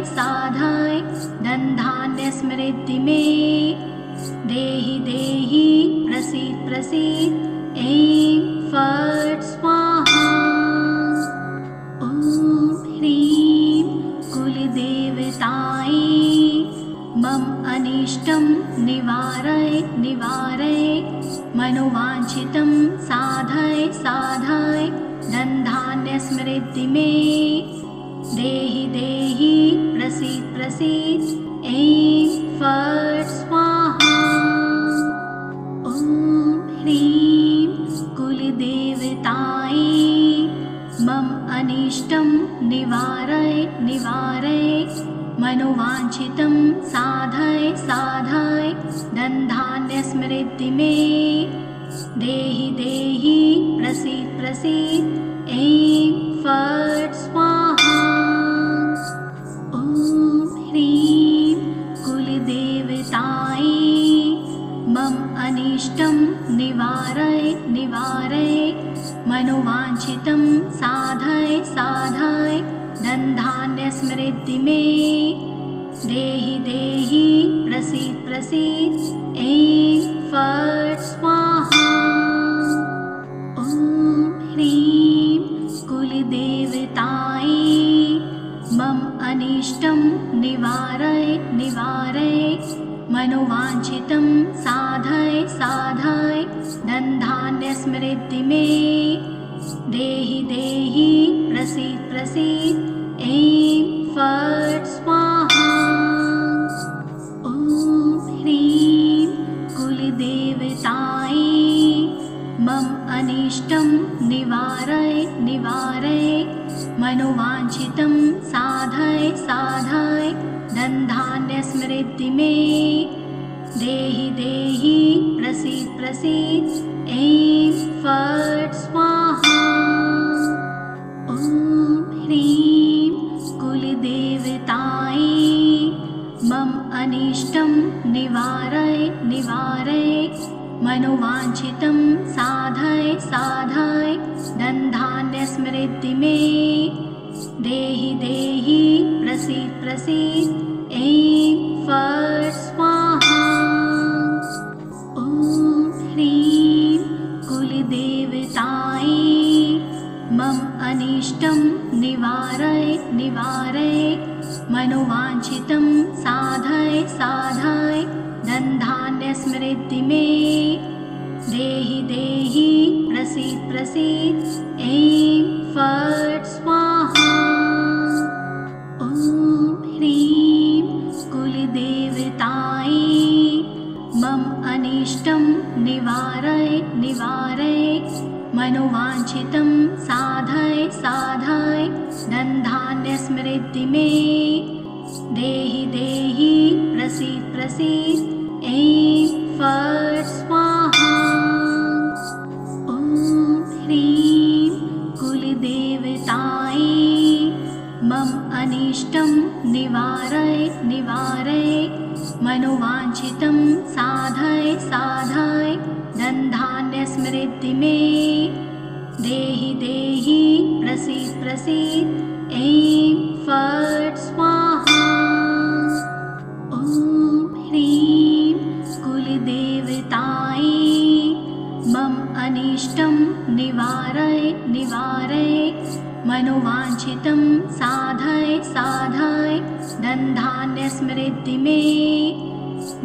साधाय धनधान्य समृद्धि मे देहि देहि प्रसीद प्रसीद ऐं फट् स्वाहा। ॐ ह्रीं कुलदेवतायै मम अनिष्टं निवारय निवारय मनोवाञ्छितं साधय साधय धनधान्य समृद्धि मे देहि देहि प्रसीद प्रसीद ऐं फट् स्वाहा। ॐ ह्रीं कुलदेवतायै मम अनिष्टं निवारय निवारय मनोवाञ्छितं साधय साधय धनधान्य समृद्धि मे देहि देहि प्रसीद प्रसीद ऐं फट् स्वाहा। ॐ ह्रीं कुलदेवतायै मम अनिष्टं निवारय निवारय मनोवाञ्छितं साधय साधय धनधान्य समृद्धि मे देहि देहि प्रसीद प्रसीद ऐं फट् स्वाहा। ॐ ह्रीं कुलदेवतायै मम अनिष्टं निवारय निवारय मनोवाञ्छितं साधय साधय धनधान्य समृद्धि मे देहि देहि प्रसीद प्रसीद ऐं फट् स्वाहा। ॐ ह्रीं कुलदेवतायै मम अनिष्टं निवारय निवारय मनोवाञ्छितं साधय साधय धनधान्य समृद्धि मे देहि देहि प्रसीद प्रसीद ऐं फट् स्वाहा। ॐ ह्रीं कुलदेवतायै मम अनिष्टं निवारय निवारय मनोवाञ्छितं साधय साधय धनधान्य समृद्धि मे देहि देहि प्रसीद प्रसीद ऐं फट् स्वाहा। ॐ ह्रीं कुलदेवतायै मम अनिष्टं निवारय निवारय मनोवाञ्छितं साधय साधय धनधान्य समृद्धि मे देहि देहि प्रसीद प्रसीद ऐं फट् स्वाहा। ॐ ह्रीं कुलदेवतायै मम अनिष्टं निवारय निवारय मनोवाञ्छितं साधय साधय धनधान्य समृद्धि मे देहि देहि प्रसीद प्रसीद ऐं फट् स्वाहा। ॐ ह्रीं कुलदेवतायै मम अनिष्टं निवारय निवारय मनोवाञ्छितं साधय साधय धनधान्य समृद्धि मे देहि देहि प्रसीद प्रसीद ऐं फट् स्वाहा। ॐ ह्रीं कुलदेवतायै मम अनिष्टं निवारय निवारय मनोवाञ्छितं साधय साधय धनधान्य समृद्धि मे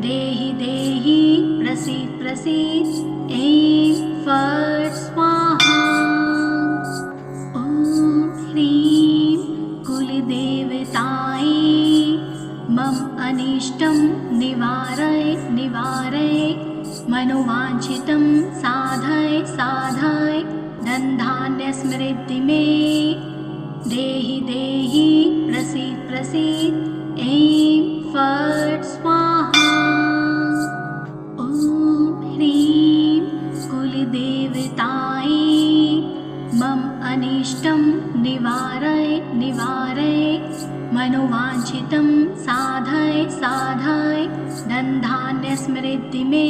देहि देहि प्रसीद प्रसीद ऐं फट् स्वाहा। ॐ ह्रीं कुलदेवतायै मम अनिष्टं निवारय निवारय मनोवाञ्छितं साधय साधय धनधान्य समृद्धि मे देहि देहि प्रसीद प्रसीद ऐं फट् स्वाहा। ॐ ह्रीं कुलदेवतायै मम अनिष्टं निवारय निवारय मनोवाञ्छितं साधय साधय धनधान्य समृद्धि मे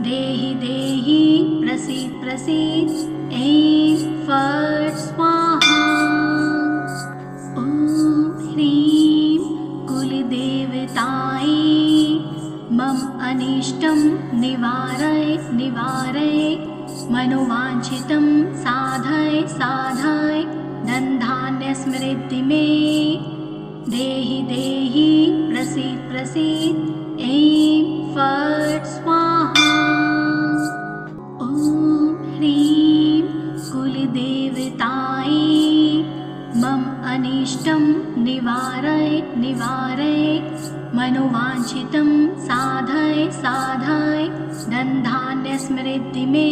देहि देहि प्रसीद प्रसीद ऐं फट् स्वाहा। ॐ ह्रीं अनिष्टं निवारय निवारय मनोवाञ्छितं साधय साधय धनधान्यसमृद्धि मे देहि देहि प्रसीद प्रसीद ऐं फट् स्वाहा। ॐ ह्रीं कुलदेवतायै मम अनिष्टं निवारय निवारय मनोवाञ्छितं साधय साधय धनधान्यसमृद्धि मे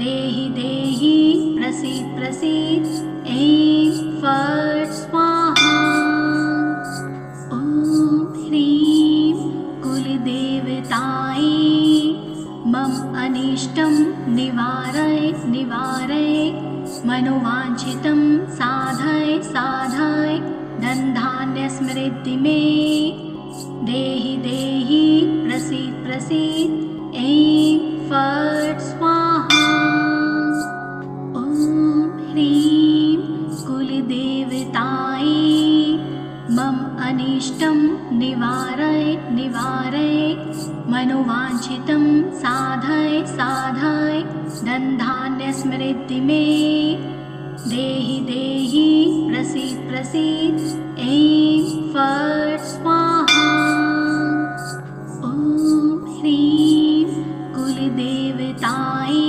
देहि देहि प्रसीद प्रसीद ऐं फट् स्वाहा। ॐ ह्रीं कुलदेवतायै मम अनिष्टं निवारय निवारय मनोवाञ्छितं साधय साधय धनधान्यसमृद्धि मे देहि देहि प्रसीद प्रसीद ऐं फट् स्वाहा। ॐ ह्रीं कुलदेवतायै मम अनिष्टं निवारय निवारय मनोवाञ्छितं साधय साधय धनधान्यसमृद्धि मे देहि देहि प्रसीद प्रसीद ऐं फट् स्वाहा। ॐ ह्रीं कुलदेवतायै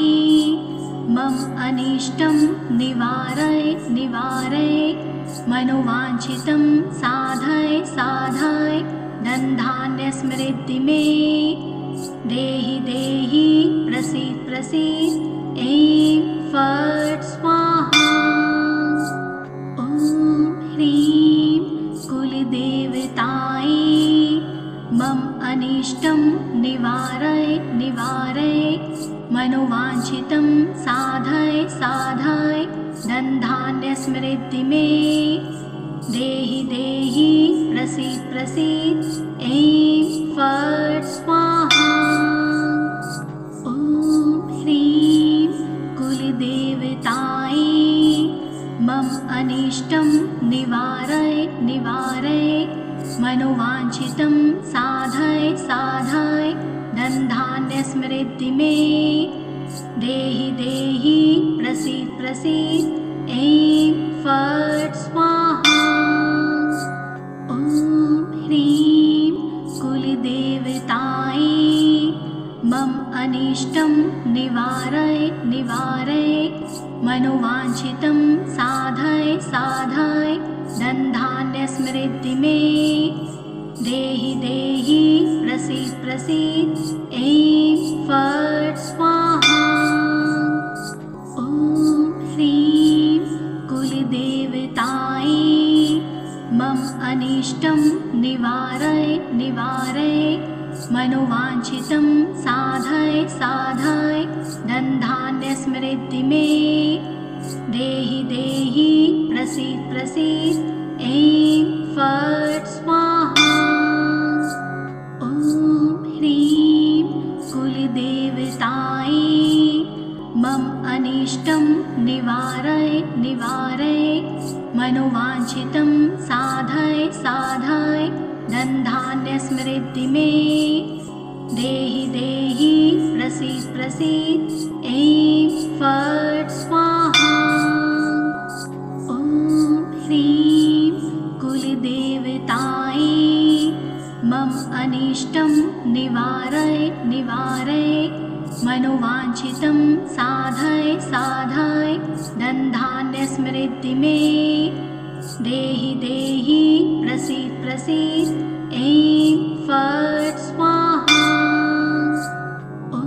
मम अनिष्टं निवारय निवारय मनोवाञ्छितं साधय साधय धनधान्यसमृद्धि मे देहि देहि प्रसीद प्रसीद ऐं फट् स्वाहा। ॐ ह्रीं कुलदेवतायै मम अनिष्टं निवारय निवारय मनोवाञ्छितं साधय साधय धनधान्यसमृद्धि मे देहि देहि प्रसीद प्रसीद ऐं फट् स्वाहा। ॐ ह्रीं कुलदेवतायै मम अनिष्टं निवारय निवारय मनोवाञ्छितं साधय साधय धनधान्यसमृद्धि मे देहि देहि प्रसीद प्रसीद ऐं फट् स्वाहा। ॐ ह्रीं कुलदेवतायै मम अनिष्टं निवारय निवारय मनोवाञ्छितं साधय साधय धनधान्यसमृद्धि मे देहि देहि प्रसीद प्रसीद ऐं फट् स्वाहा। ॐ ह्रीं कुलदेवतायै मम अनिष्टं निवारय निवारय मनोवाञ्छितं साधय साधय धनधान्यसमृद्धि मे देहि देहि प्रसीद प्रसीद ऐं फट् स्वाहा। ॐ ह्रीं कुलदेवतायै मम अनिष्टं निवारय निवारय मनोवाञ्छितं साधय साधय धनधान्यसमृद्धि मे देहि देहि प्रसीद प्रसीद ऐं फट् स्वाहा। ॐ ह्रीं कुलदेवतायै मम अनिष्टं निवारय निवारय मनोवाञ्छितं साधय साधय धनधान्यसमृद्धि मे देहि देहि प्रसीद प्रसीद ऐं फट् स्वाहा। ॐ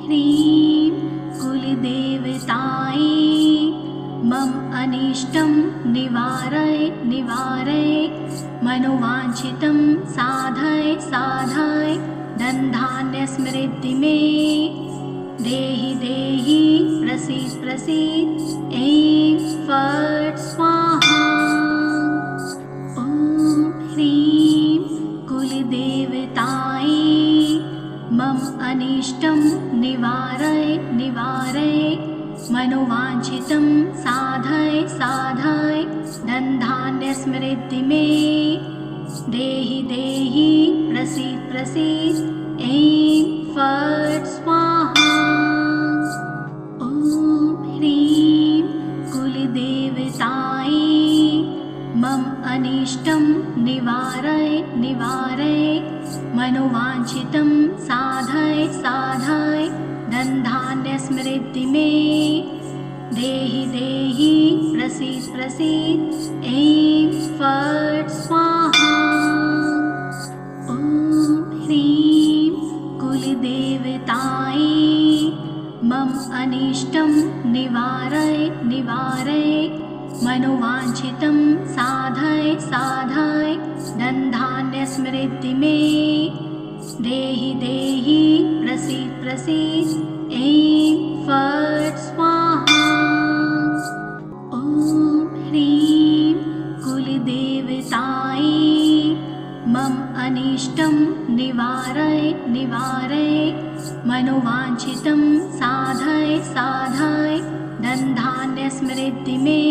ह्रीं कुलदेवतायै मम अनिष्टं निवारय निवारय मनोवाञ्छितं साधय साधय धनधान्यसमृद्धि मे देहि देहि प्रसीद प्रसीद ऐं फट् स्वाहा। ॐ ह्रीं कुलदेवतायै मम अनिष्टं निवारय निवारय मनोवाञ्छितं साधय साधय धनधान्यसमृद्धि मे देहि देहि प्रसीद प्रसीद ऐं फट् स्वाहा। ॐ ह्रीं कुलदेवतायै मम अनिष्टं निवारय निवारय मनोवाञ्छितं साधय साधय धनधान्यसमृद्धि मे देहि देहि प्रसीद प्रसीद। ऐं फट् स्वाहा। ॐ ह्रीं कुलदेवतायै मम अनिष्टं निवारय निवारय मनोवाञ्छितं साधय साधय धनधान्यसमृद्धि मे देहि देहि प्रसीद प्रसीद। ऐं फट् स्वाहा। ॐ ह्रीं कुलदेवतायै मम अनिष्टं निवारय निवारय मनोवाञ्छितं साधय साधय धनधान्यसमृद्धि मे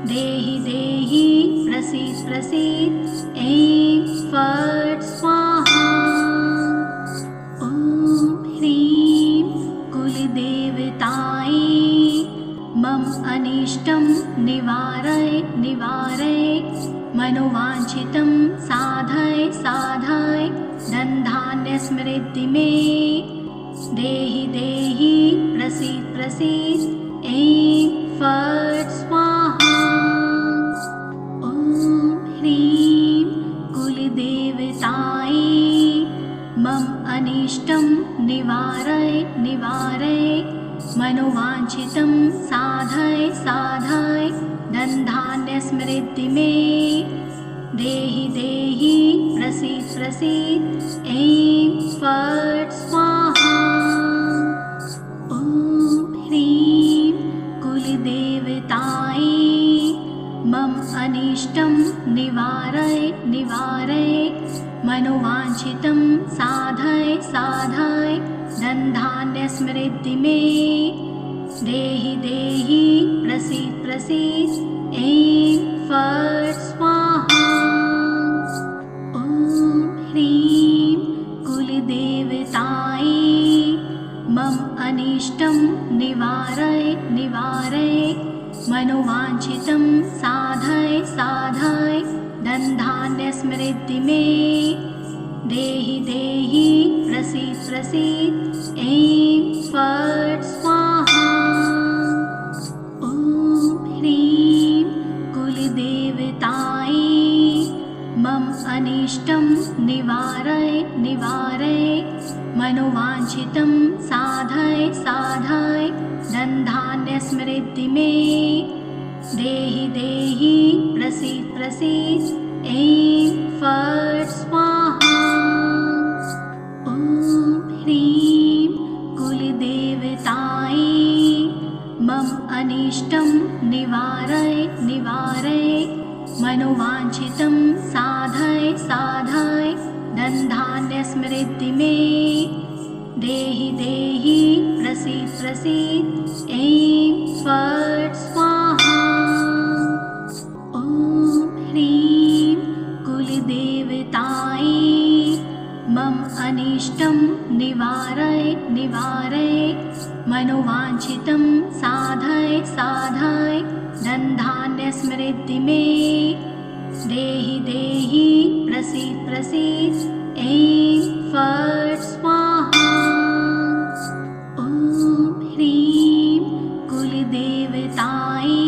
देहि देहि प्रसीद प्रसीद। ऐं फट् स्वाहा। ॐ ह्रीं कुलदेवतायै मम अनिष्टं निवारय निवारय मनोवाञ्छितं साधय साधय धनधान्यसमृद्धि मे देहि देहि प्रसीद प्रसीद। ऐं फट् स्वाहा। ॐ ह्रीं कुलदेवतायै मम अनिष्टं निवारय निवारय मनोवाञ्छितं साधय साधय धनधान्यसमृद्धि मे देहि देहि प्रसीद प्रसीद। ऐं फट् स्वाहा। ॐ ह्रीं कुलदेवतायै मम अनिष्टं निवारय निवारय मनोवाञ्छितं साधय साधय धनधान्यसमृद्धि मे देहि देहि प्रसीद प्रसीद। ऐं फट् स्वाहा। ॐ ह्रीं कुलदेवतायै मम अनिष्टं निवारय निवारय मनोवाञ्छितं साधय साधय धनधान्यसमृद्धि मे देहि देहि प्रसीद प्रसीद। ऐं फट् स्वाहा। ॐ ह्रीं कुलदेवतायै मम अनिष्टं निवारय निवारय मनोवाञ्छितं साधय साधय धनधान्यसमृद्धि मे देहि देहि प्रसीद प्रसीद। ऐं फट् स्वाहा। ॐ ह्रीं कुलदेवतायै मम अनिष्टं निवारय निवारय मनोवाञ्छितं साधय साधय धनधान्यसमृद्धि मे देहि देहि प्रसीद प्रसीद। ऐं फट् स्वाहा। ॐ ह्रीं कुलदेवतायै मम अनिष्टं निवारय निवारय मनोवाञ्छितं साधय साधय धनधान्यसमृद्धि मे देहि देहि प्रसीद प्रसीद। ऐं फट् स्वाहा। ॐ ह्रीं कुलदेवतायै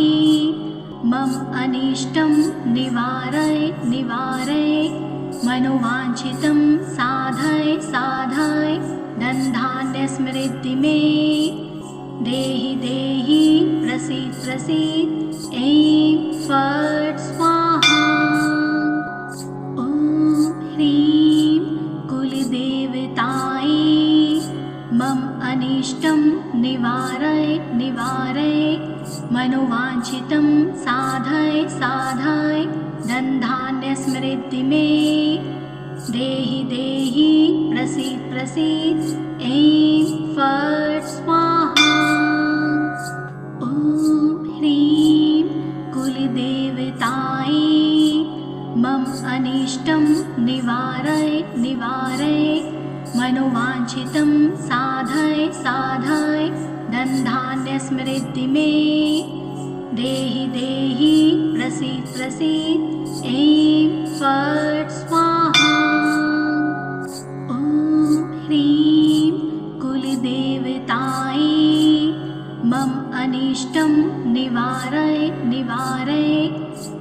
मम अनिष्टं निवारय निवारय मनोवाञ्छितं साधय साधय धनधान्यसमृद्धि मे देहि देहि प्रसीद प्रसीद। ऐं फट् स्वाहा। ॐ ह्रीं कुलदेवतायै मम अनिष्टं निवारय निवारय मनोवाञ्छितं साधय साधय धनधान्यसमृद्धि मे देहि देहि प्रसीद प्रसीद। ऐं फट् स्वाहा। ॐ ह्रीं कुलदेवतायै मम अनिष्टं निवारय निवारय मनोवाञ्छितं साधय साधय धनधान्यसमृद्धि मे देहि देहि प्रसीद प्रसीद ऐं फट् स्वाहा। ॐ ह्रीं कुलदेवतायै मम अनिष्टं निवारय निवारय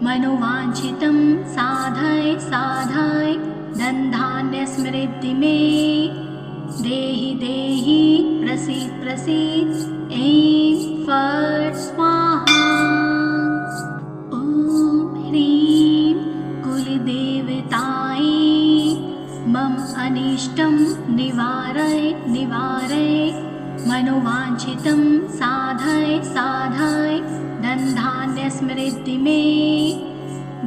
मनोवाञ्छितं साधय साधय धनधान्यसमृद्धि मे देहि देहि प्रसीद प्रसीद ऐं फट् स्वाहा। ॐ ह्रीं कुलदेवतायै मम अनिष्टं निवारय निवारय मनोवाञ्छितं साधय साधय धनधान्यसमृद्धि मे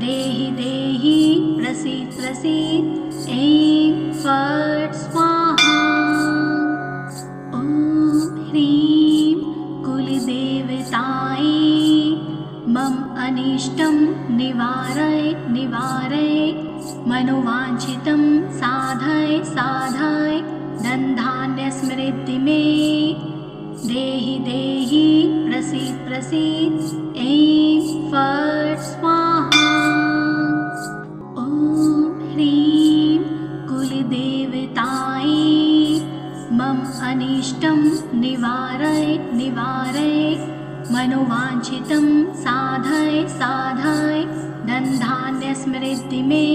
देहि देहि प्रसीद प्रसीद ऐं फट् स्वाहा। ॐ ह्रीं कुलदेवतायै मम अनिष्टं निवारय निवारय मनोवाञ्छितं साधय साधय धनधान्यसमृद्धि मे देहि देहि प्रसीद प्रसीद ऐं फट् स्वाहा। ॐ ह्रीं कुलदेवतायै मम अनिष्टं निवारय निवारय मनोवाञ्छितं साधय साधय धनधान्यसमृद्धि मे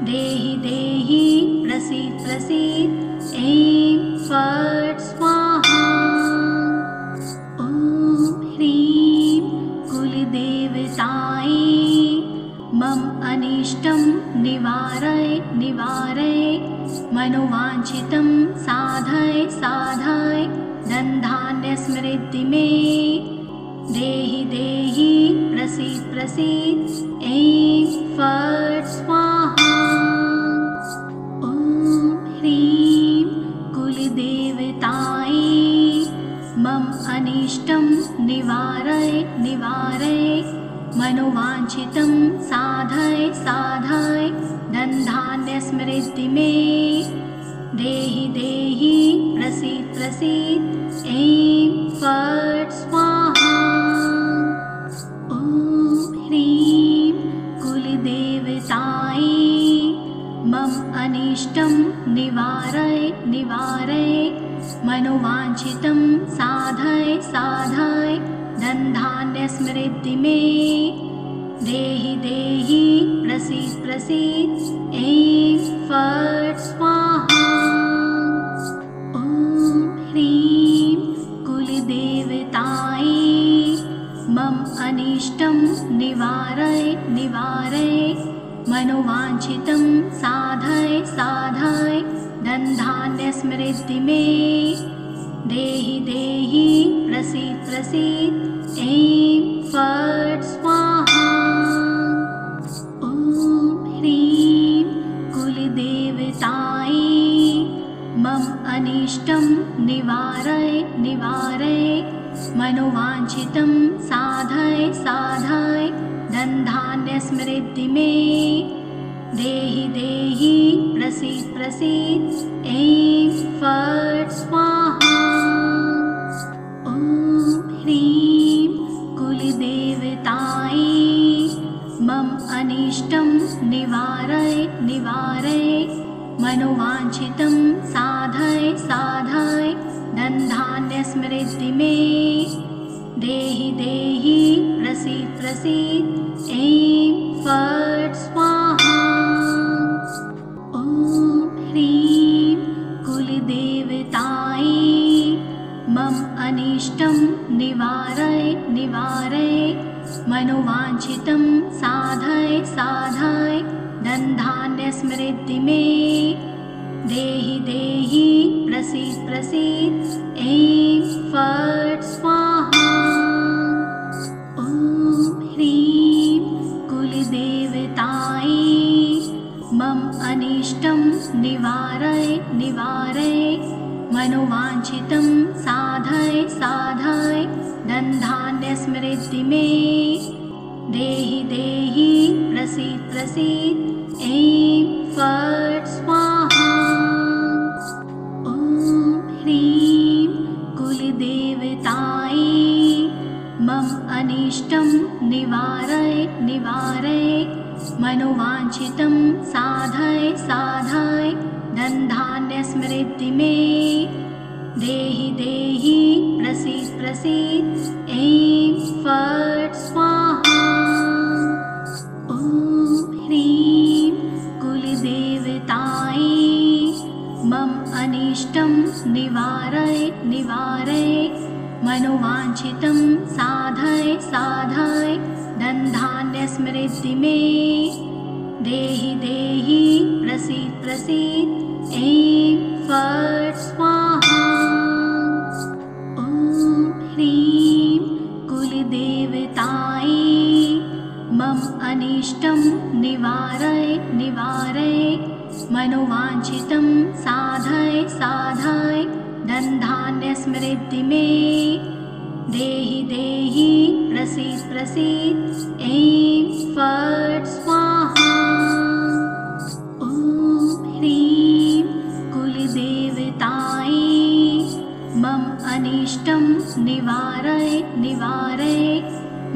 देहि देहि प्रसीद प्रसीद ऐं फट् स्वाहा। ॐ ह्रीं कुलदेवतायै मम अनिष्टं निवारय निवारय मनोवाञ्छितं साधय साधय धनधान्यसमृद्धि मे देहि देहि प्रसीद प्रसीद ऐं फट् स्वाहा। ॐ ह्रीं कुलदेवतायै मम अनिष्टं निवारय निवारय मनोवाञ्छितं साधय साधय धनधान्यसमृद्धि मे देहि देहि प्रसीद प्रसीद ऐं फट् स्वाहा। ॐ ह्रीं कुलदेवतायै मम अनिष्टं निवारय निवारय मनोवाञ्छितं साधय साधय धनधान्यसमृद्धि मे देहि देहि प्रसीद प्रसीद ऐं फट् स्वाहा। ॐ ह्रीं कुलदेवतायै मम अनिष्टं निवारय निवारय मनोवाञ्छितं साधय साधय धनधान्यसमृद्धि मे देहि देहि प्रसीद प्रसीद ऐं फट् स्वाहा। ॐ ह्रीं कुलदेवतायै मम अनिष्टं निवारय निवारय मनोवाञ्छितं साधय साधय धनधान्यसमृद्धि मे देहि देहि प्रसीद प्रसीद ऐं फट् स्वाहा। ॐ ह्रीं कुलदेवतायै मम अनिष्टं निवारय निवारय मनोवाञ्छितं साधय साधय धनधान्यसमृद्धि मे देहि देहि प्रसीद प्रसीद ऐं फट् स्वाहा। ॐ ह्रीं कुलदेवतायै मम अनिष्टं निवारय निवारय मनोवाञ्छितं साधय साधय धनधान्यसमृद्धि मे देहि देहि प्रसीद प्रसीद ऐं फट् स्वाहा। ॐ ह्रीं कुलदेवतायै मम अनिष्टं निवारय निवारय मनोवाञ्छितं साधय साधय धनधान्यसमृद्धि मे देहि देहि प्रसीद प्रसीद ऐं फट् स्वाहा। मनोवाञ्छितं साधय साधय धनधान्यस्मृद्धि मे देहि देहि प्रसीद प्रसीद ऐं फट् स्वाहा। ॐ ह्रीं कुलदेवतायै मम अनिष्टं निवारय निवारय मनोवाञ्छितं साधय साधय धनधान्यस्मृद्धि मे देहि देहि प्रसीद प्रसीद ऐं फट् स्वाहा। ॐ ह्रीं कुलदेवतायै मम अनिष्टं निवारय निवारय मनोवाञ्छितं साधय साधय धनधान्यस्मृद्धि मे देहि देहि प्रसीद प्रसीद ऐं फट् स्वाहा। ॐ ह्रीं कुलदेवतायै मम अनिष्टं निवारय निवारय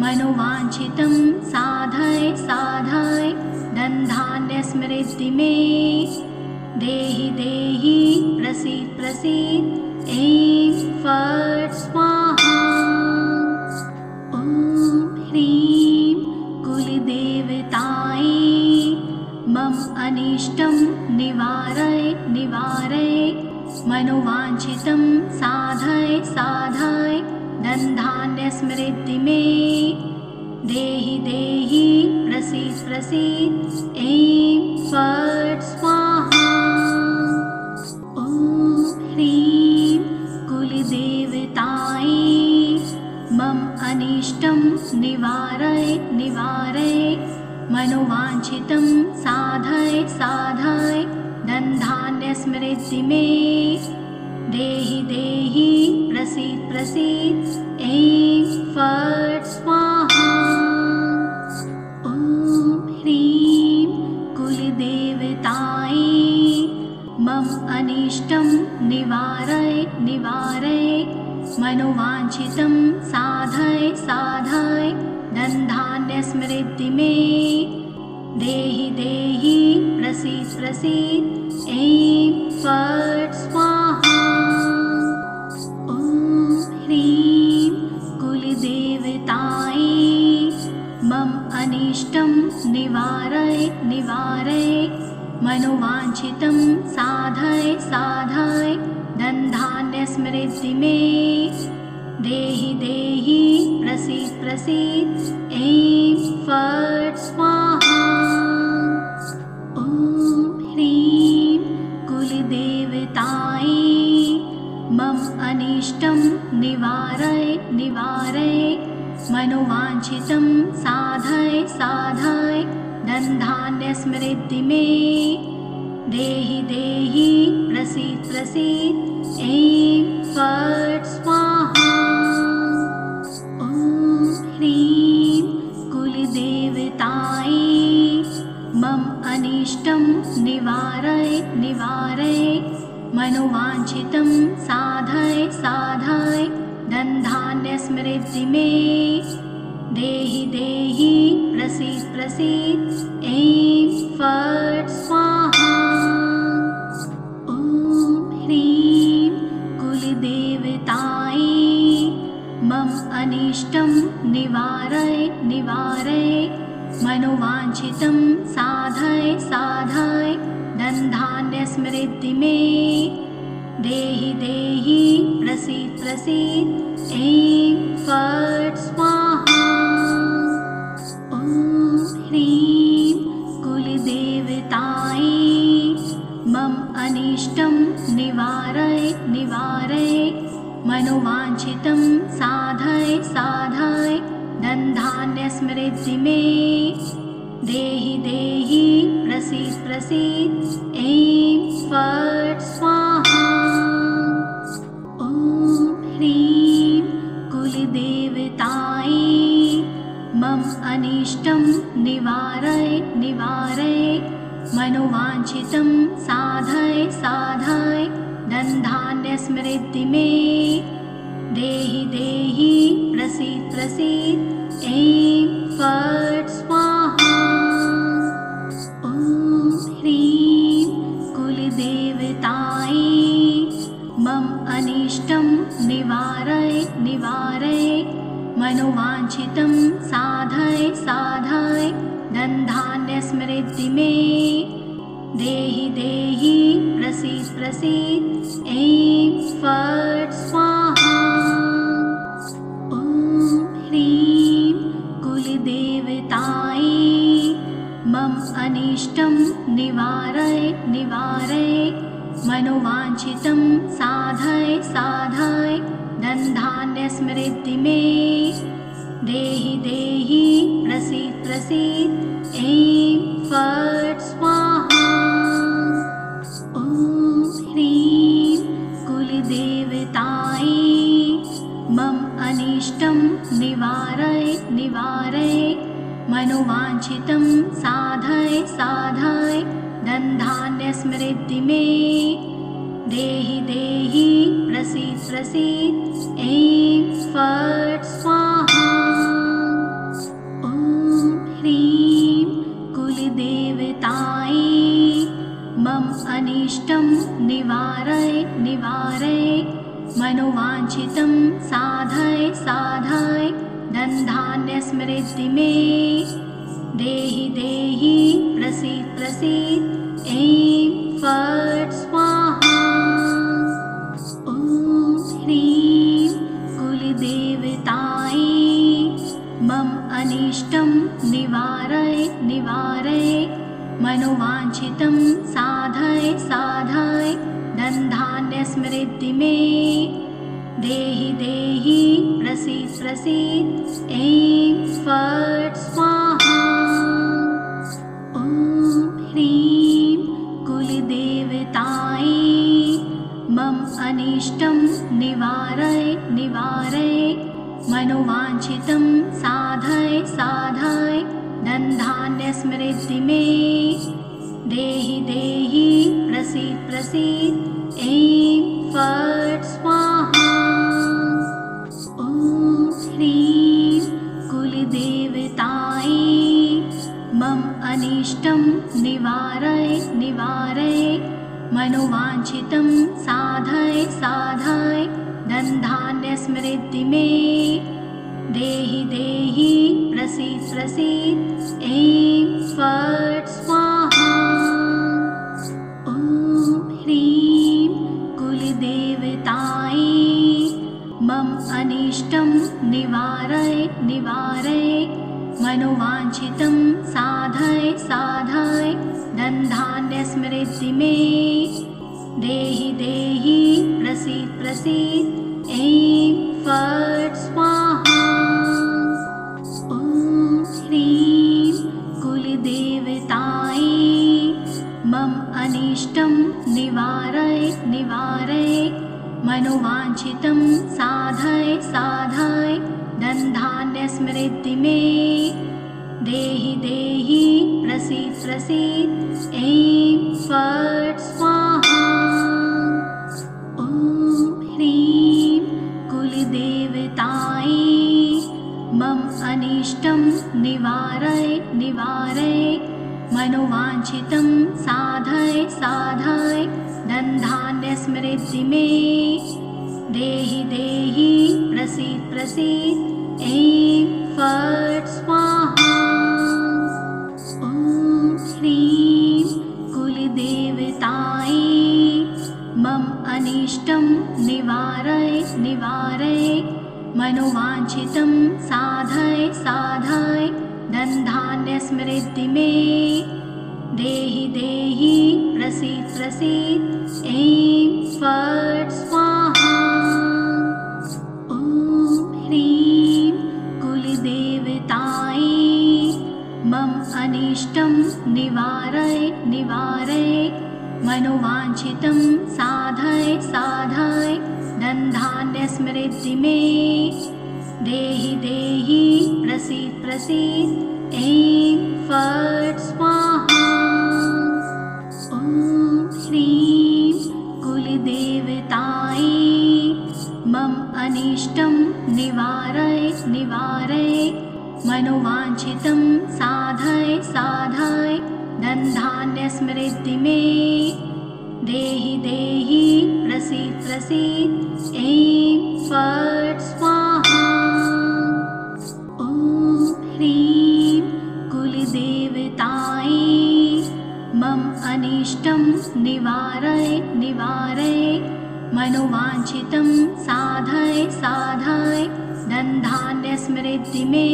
मनोवाञ्छितं साधय साधय धनधान्यस्मृद्धि मे देहि देहि प्रसीद प्रसीद ऐं फट् स्वाहा। ॐ ह्रीं कुलदेवतायै मम अनिष्टं निवारय निवारय मनोवाञ्छितं साधय साधय धनधान्यस्मृद्धि मे देहि देहि प्रसीद प्रसीद ऐं फट् स्वाहा। ॐ ह्रीं कुलदेवतायै मम अनिष्टं निवारय निवारय मनोवाञ्छितं साधय साधय धनधान्यस्मृद्धि मे देहि देहि प्रसीद प्रसीद ऐं फट् स्वाहा। ॐ ह्रीं कुलदेवतायै मम अनिष्टं निवारय निवारय मनोवाञ्छितं साधय साधय धनधान्यस्मृद्धि मे देहि देहि प्रसीद प्रसीद ऐं फट् स्वाहा। ॐ ह्रीं कुलदेवतायै मम अनिष्टं निवारय निवारय मनोवाञ्छितं साधय साधय धनधान्यस्मृद्धि मे देहि देहि प्रसीद प्रसीद ऐं फट् स्वाहा। ॐ ह्रीं कुलदेवतायै मम अनिष्टं निवारय निवारय मनोवाञ्छितं साधय साधय धनधान्यस्मृद्धि मे देहि देहि प्रसीद प्रसीद ऐं फट् स्वाहा। ॐ ह्रीं कुलदेवतायै मम अनिष्टं निवारय निवारय मनोवाञ्छितं साधय साधय धनधान्यस्मृद्धि मे देहि देहि प्रसीद प्रसीद ऐं फट् स्वाहा। ॐ ह्रीं कुलदेवतायै मम अनिष्टं निवारय निवारय मनोवाञ्छितं साधय साधय धनधान्यस्मृद्धि मे देहि देहि प्रसीद प्रसीद ऐं फट् स्वाहा। ॐ ह्रीं कुलदेवतायै मम अनिष्टं निवारय निवारय मनोवाञ्छितं साधय साधय धनधान्यस्मृद्धि मे देहि देहि प्रसीद प्रसीद ऐं फट् स्वाहा। ॐ ह्रीं कुलदेवतायै मम अनिष्टं निवारय निवारय मनोवाञ्छितं साधय साधय धनधान्यस्मृद्धि मे देहि देहि प्रसीद प्रसीद ऐं फट् स्वाहा। मनोवाञ्छितं साधय साधय धनधान्यस्मृद्धि मे देहि देहि प्रसीद प्रसीद ऐं फट् स्वाहा। ॐ ह्रीं कुलदेवतायै मम अनिष्टं निवारय निवारय मनोवाञ्छितं साधय साधय धनधान्यस्मृद्धि मे देहि देहि प्रसीद प्रसीद ऐं फट् स्वाहा। ॐ ह्रीं कुलदेवतायै मम अनिष्टं निवारय निवारय मनोवाञ्छितं साधय साधय धनधान्यस्मृद्धि मे देहि देहि प्रसीद प्रसीद ऐं फट् स्वाहा। ॐ ह्रीं कुलदेवतायै मम अनिष्टं निवारय निवारय मनोवाञ्छितं साधय साधय धनधान्यस्मृद्धि मे देहि देहि प्रसीद प्रसीद ऐं फट् स्वाहा। ॐ ह्रीं कुलदेवतायै मम अनिष्टं निवारय निवारय मनोवाञ्छितं साधय साधय धनधान्यस्मृद्धि मे देहि देहि प्रसीद प्रसीद ऐं फट् स्वाहा। ॐ ह्रीं कुलदेवतायै मम अनिष्टं निवारय निवारय मनोवाञ्छितं साधय साधय धनधान्यस्मृद्धि मे देहि देहि प्रसीद प्रसीद ऐं फट् स्वाहा। ॐ ह्रीं कुलदेवतायै मम अनिष्टं निवारय निवारय मनोवाञ्छितं साधय साधय धनधान्यस्मृद्धि मे देहि देहि प्रसीद प्रसीद ऐं फट् स्वाहा। ॐ ह्रीं कुलदेवतायै मम अनिष्टं निवारय निवारय मनोवाञ्छितं साधय साधय धनधान्यस्मृद्धि मे देहि देहि प्रसीद प्रसीद ऐं फट् स्वाहा। ॐ ह्रीं कुलदेवतायै मम अनिष्टं निवारय निवारय मनोवाञ्छितं साधय साधय धनधान्यस्मृद्धि मे देहि देहि प्रसीद प्रसीद ऐं फट् स्वाहा। ॐ ह्रीं कुलदेवतायै मम अनिष्टं निवारय निवारय मनोवाञ्छितं साधय साधय धनधान्यस्मृद्धि मे देहि देहि प्रसीद प्रसीद ऐं फट् स्वाहा। ॐ ह्रीं कुलदेवतायै मम अनिष्टं निवारय निवारय मनोवाञ्छितं साधय साधय धनधान्यस्मृद्धि मे देहि देहि प्रसीद प्रसीद ऐं फट् स्वाहा। ॐ ह्रीं कुलदेवतायै मम अनिष्टं निवारय निवारय मनोवाञ्छितं साधय साधय धनधान्यस्मृद्धि मे देहि देहि प्रसीद प्रसीद ऐं फट् स्वाहा। ॐ ह्रीं कुलदेवतायै मम अनिष्टं निवारय निवारय मनोवाञ्छितं साधय साधय धनधान्यस्मृद्धि मे देहि देहि प्रसीद प्रसीद ऐं फट् स्वाहा। ॐ मम अनिष्टं निवारय निवारय मनोवाञ्छितं साधय साधय धनधान्यसमृद्धि मे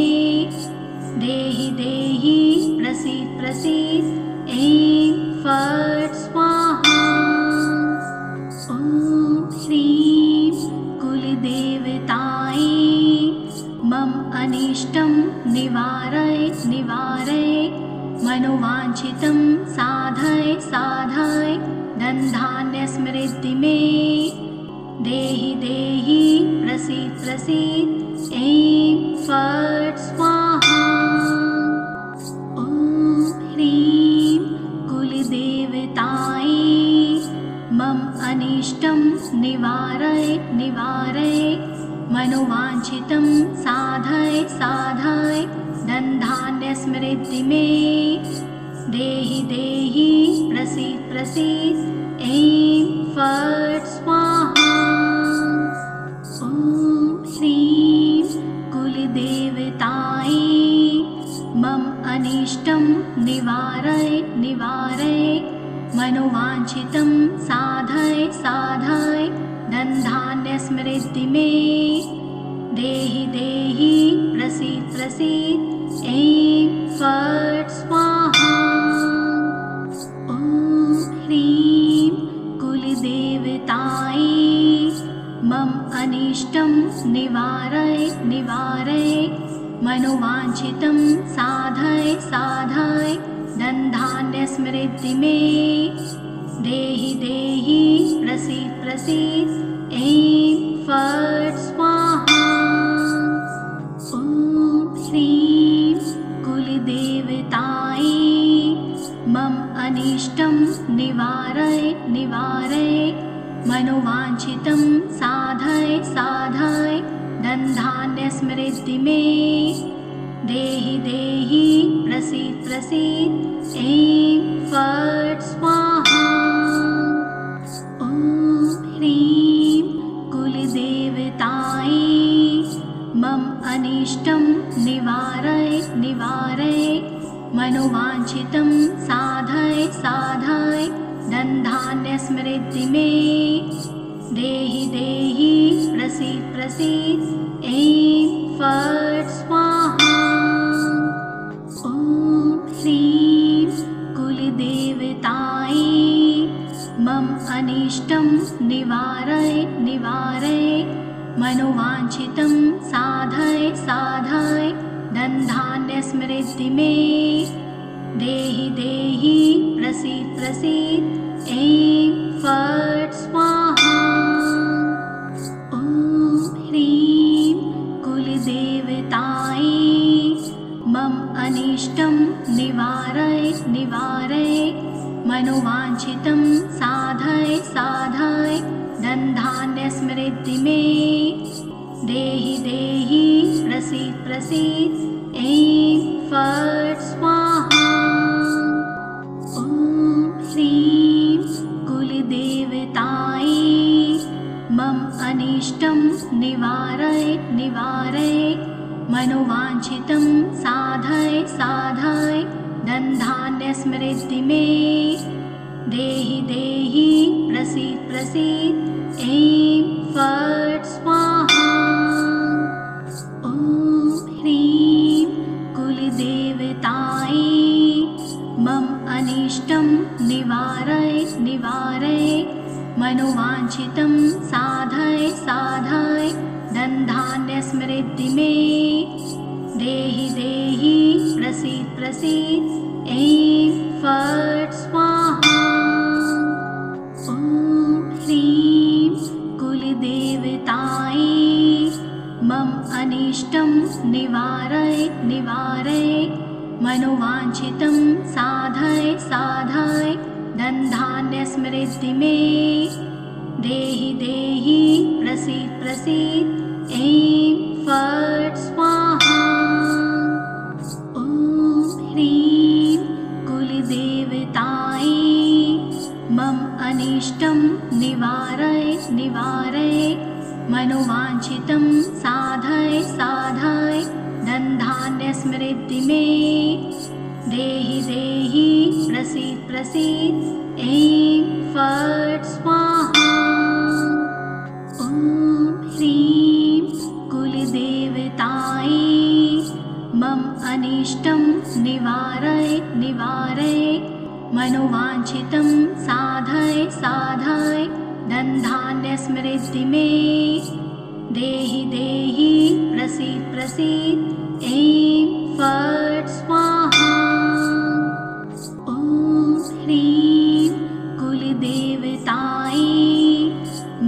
देहि देहि प्रसीद प्रसीद ऐं फट् स्वाहा। ॐ ह्रीं कुलदेवतायै मम अनिष्टं निवारय निवारय मनोवाञ्छितं साधय साधय धनधान्यसमृद्धि मे देहि देहि प्रसीद प्रसीद ऐं फट् स्वाहा। ॐ ह्रीं कुलदेवतायै मम अनिष्टं निवारय निवारय मनोवाञ्छितं साधय साधय धनधान्यसमृद्धि मे देहि देहि प्रसीद प्रसीद ऐं फट् स्वाहा। ॐ ह्रीं कुलदेवतायै मम अनिष्टं निवारय निवारय मनोवाञ्छितं साधय साधय धनधान्यसमृद्धि मे देहि देहि प्रसीद प्रसीद ऐं फट् स्वाहा। ॐ ह्रीं कुलदेवतायै मम अनिष्टं निवारय निवारय मनोवाञ्छितं साधय साधय धनधान्यसमृद्धि मे देहि देहि प्रसीद प्रसीद ऐं फट् स्वाहा। ॐ ह्रीं कुलदेवतायै मम अनिष्टं निवारय निवारय मनोवाञ्छितं साधय साधय धनधान्यसमृद्धि मे देहि देहि प्रसीद प्रसीद ऐं फट् स्वाहा। ॐ ह्रीं कुलदेवतायै मम अनिष्टं निवारय निवारय मनोवाञ्छितं साधय साधय धनधान्यसमृद्धि मे देहि देहि प्रसीद प्रसीद ऐं फट् स्वाहा। ॐ ह्रीं कुलदेवतायै मम अनिष्टं निवारय निवारय मनोवाञ्छितं साधय साधय धनधान्यसमृद्धि मे देहि देहि प्रसीद प्रसीद ऐं फट् स्वाहा। ॐ ह्रीं कुलदेवतायै मम अनिष्टं निवारय निवारय मनोवाञ्छितं साधय साधय धनधान्यसमृद्धि मे देहि देहि प्रसीद प्रसीद ऐं फट् स्वाहा। ॐ ह्रीं कुलदेवतायै मम अनिष्टं निवारय निवारय मनोवाञ्छितं साधय साधय धनधान्यसमृद्धि मे देहि देहि प्रसीद प्रसीद ऐं फट् स्वाहा। ॐ ह्रीं कुलदेवतायै मम अनिष्टं निवारय निवारय मनोवाञ्छितं साधय साधय धनधान्यसमृद्धि मे देहि देहि प्रसीद प्रसीद ऐं फट् स्वाहा। ॐ ह्रीं कुलदेवतायै मम अनिष्टं निवारय निवारय मनोवाञ्छितं साधय साधय धनधान्यसमृद्धि मे देहि देहि प्रसीद प्रसीद ऐं फट् स्वाहा। ॐ ह्रीं कुलदेवतायै मम अनिष्टं निवारय निवारय मनोवाञ्छितं साधय साधय धनधान्यसमृद्धि मे देहि देहि प्रसीद प्रसीद ऐं फट् स्वाहा। ॐ ह्रीं कुलदेवतायै मम अनिष्टं निवारय निवारय मनोवाञ्छितं साधय साधय धनधान्य समृद्धि मे देहि देहि प्रसीद प्रसीद ऐं फट् स्वाहा। ॐ ह्रीं कुलदेवतायै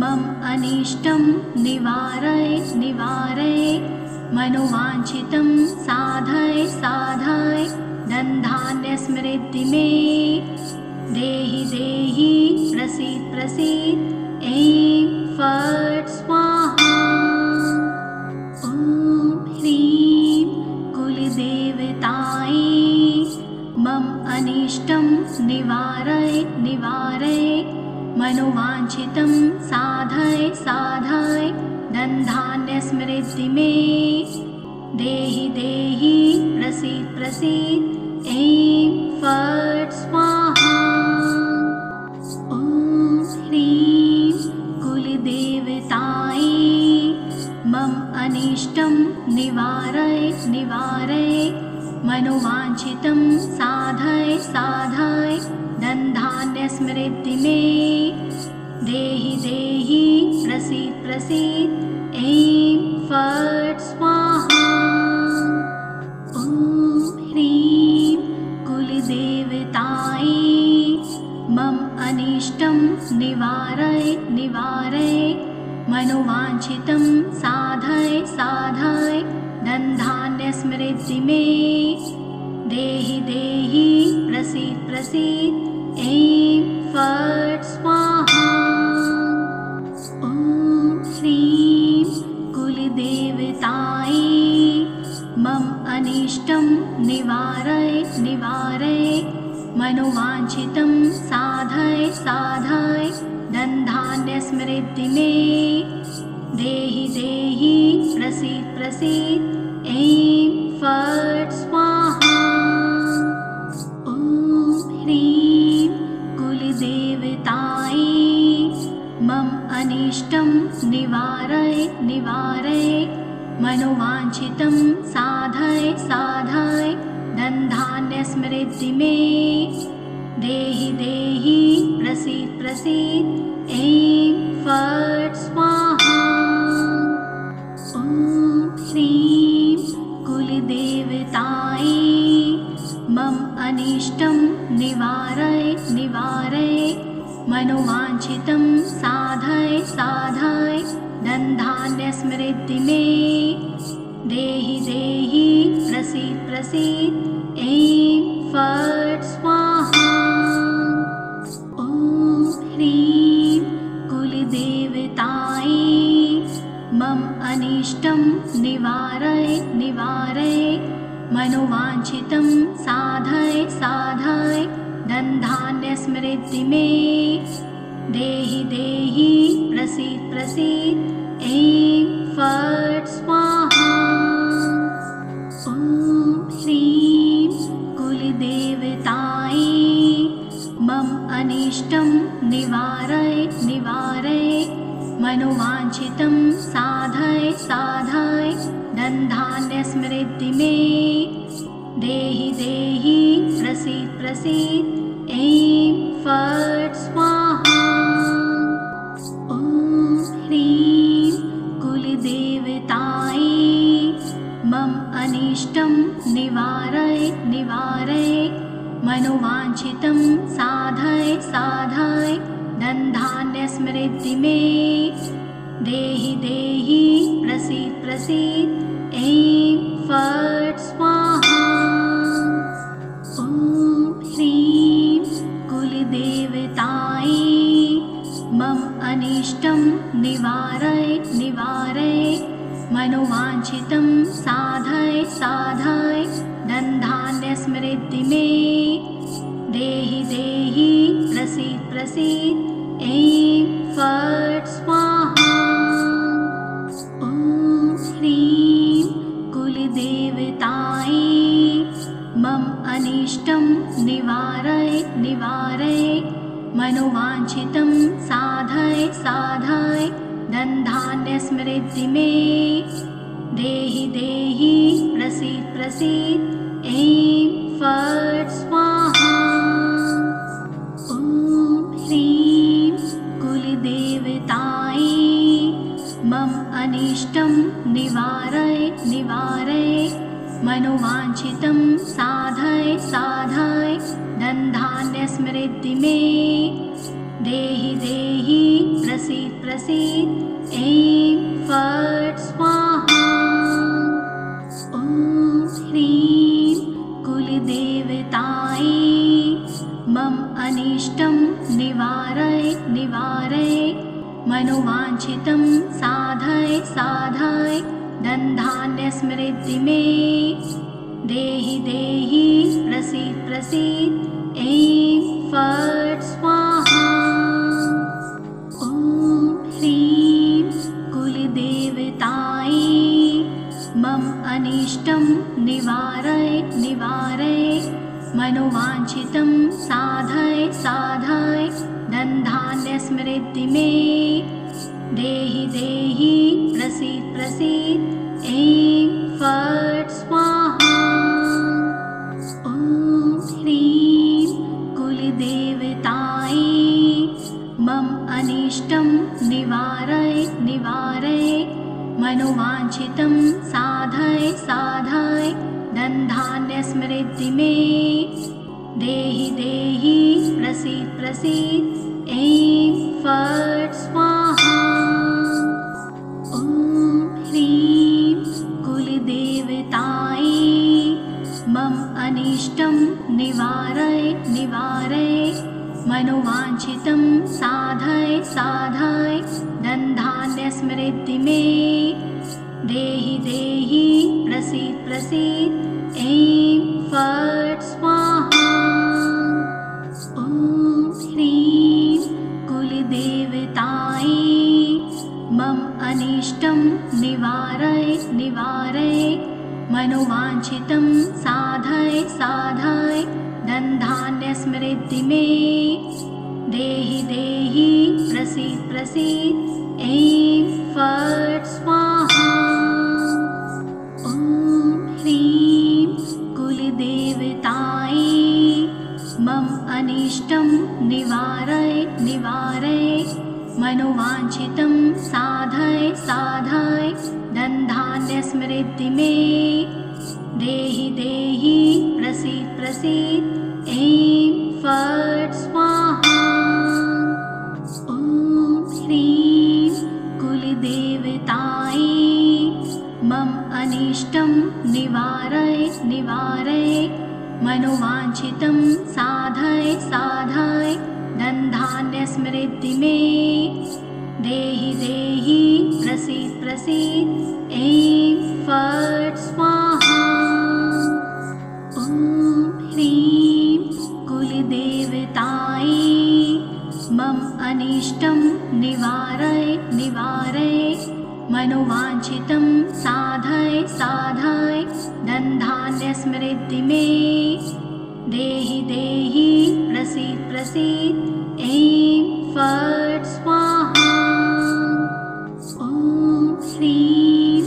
मम अनिष्टं निवारय निवारय मनोवाञ्छितं साधय साधय धनधान्य समृद्धि मे देहि देहि प्रसीद प्रसीद ऐं फट् स्वाहा। ॐ ह्रीं कुलदेवतायै मम अनिष्टं निवारय निवारय मनोवाञ्छितं साधय साधय धनधान्य समृद्धि मे देहि देहि प्रसीद प्रसीद ऐं फट् स्वाहा। ॐ ह्रीं कुलदेवतायै मम अनिष्टं निवारय निवारय मनोवाञ्छितं साधय साधय धनधान्य समृद्धि मे देहि देहि प्रसीद प्रसीद ऐं फट् स्वाहा। ॐ ह्रीं कुलदेवतायै मम अनिष्टं निवारय निवारय मनोवाञ्छितं साधय साधय धनधान्य समृद्धि मे देहि देहि प्रसीद प्रसीद ऐं फट् स्वाहा। ॐ ह्रीं कुलदेवतायै मम अनिष्टं निवारय निवारय मनोवाञ्छितं साधय साधय धनधान्य समृद्धि मे देहि देहि प्रसीद प्रसीद ऐं फट् स्वाहा। ॐ ह्रीं कुलदेवतायै मम अनिष्टं निवारय निवारय मनोवाञ्छितं साधय साधय धनधान्य समृद्धि मे देहि देहि प्रसीद प्रसीद ऐं फट् स्वाहा। ॐ ह्रीं कुलदेवतायै मम अनिष्टं निवारय निवारय मनोवाञ्छितं साधय साधय धनधान्य समृद्धि मे देहि देहि प्रसीद प्रसीद ऐं फट् स्वाहा। ॐ ह्रीं कुलदेवतायै मम अनिष्टं निवारय निवारय मनोवाञ्छितं साधय साधय धनधान्य समृद्धि मे देहि देहि प्रसीद प्रसीद ऐं फट् स्वाहा। ॐ ह्रीं कुलदेवतायै मम अनिष्टं निवारय निवारय मनोवाञ्छितं साधय साधय धनधान्य समृद्धि मे देहि देहि प्रसीद प्रसीद ऐं फट् स्वाहा। ॐ ह्रीं कुलदेवतायै मम अनिष्टं निवारय निवारय मनोवाञ्छितं साधय साधय धनधान्य समृद्धि मे देहि देहि प्रसीद प्रसीद ऐं फट् स्वाहा। ॐ ह्रीं कुलदेवतायै मम अनिष्टं निवारय निवारय मनोवाञ्छितं साधय साधय धनधान्य समृद्धि मे देहि देहि प्रसीद प्रसीद ऐं फट् स्वाहा। ॐ ह्रीं कुलदेवतायै मम अनिष्टं निवारय मनोवाञ्छितं साधय साधय धनधान्यस्मृद्धि मे देहि देहि प्रसीद प्रसीद ऐं फट् स्वाहा। ॐ ह्रीं कुलदेवतायै मम अनिष्टं निवारय निवारय मनोवाञ्छितं साधय साधय धनधान्यस्मृद्धि मे देहि देहि प्रसीद प्रसीद ऐं फट् स्वाहा। ॐ ह्रीं कुलदेवतायै मम अनिष्टं निवारय निवारय मनोवाञ्छितं साधय साधय धनधान्यस्मृद्धि मे देहि देहि प्रसीद प्रसीद ऐं फट् स्वाहा। ॐ ह्रीं कुलदेवतायै मम अनिष्टं निवारय निवारय मनोवाञ्छितं साधय साधय धनधान्यस्मृद्धि मे देहि देहि प्रसीद प्रसीद ऐं फट् स्वाहा। ॐ ह्रीं कुलदेवतायै मम अनिष्टं निवारय निवारय मनोवाञ्छितं साधय साधय धनधान्यस्मृद्धि मे देहि देहि प्रसीद प्रसीद ऐं फट् स्वाहा। ॐ ह्रीं कुलदेवतायै मम अनिष्टं निवारय निवारय मनोवाञ्छितं साधय साधय धनधान्यस्मृद्धि मे देहि देहि प्रसीद प्रसीद ऐं फट् स्वाहा। ॐ ह्रीं कुलदेवतायै मम अनिष्टं निवारय निवारय मनोवाञ्छितं साधय साधय धनधान्यस्मृद्धि मे देहि देहि प्रसीद प्रसीद ऐं फट् स्वाहा। ॐ ह्रीं कुलदेवतायै मम अनिष्टं निवारय निवारय मनोवाञ्छितं साधय साधय धनधान्यस्मृद्धि मे देहि देहि प्रसीद प्रसीद ऐं फट् स्वाहा। ॐ ह्रीं कुलदेवतायै मम अनिष्टं निवारय निवारय मनोवाञ्छितं साधय साधय धनधान्यस्मृद्धि मे देहि देहि प्रसीद प्रसीद ऐं फट् स्वाहा। ॐ ह्रीं कुलदेवतायै मम अनिष्टं निवारय निवारय मनोवाञ्छितं साधय साधय धनधान्यस्मृद्धि मे देहि देहि प्रसीद प्रसीद ऐं फट् स्वाहा। ॐ ह्रीं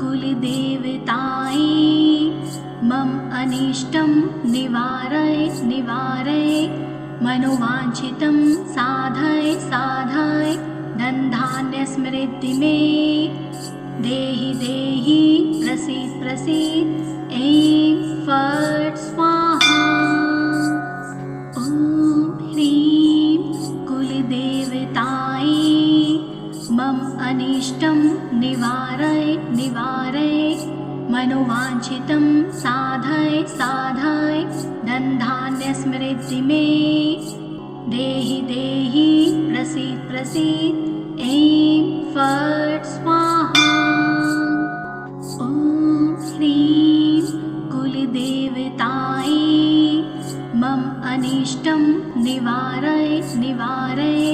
कुलदेवतायै मम अनिष्टं निवारय निवारय मनोवाञ्छितं साधय साधय धनधान्यस्मृद्धि मे देहि देहि प्रसीद प्रसीद ऐं फट् स्वाहा। ॐ ह्रीं कुलदेवतायै मम अनिष्टं निवारय निवारय मनोवाञ्छितं साधय साधय धनधान्यस्मृद्धि मे देहि देहि प्रसीद प्रसीद ऐं फट् स्वाहा। ॐ ह्रीं कुलदेवतायै मम अनिष्टं निवारय निवारय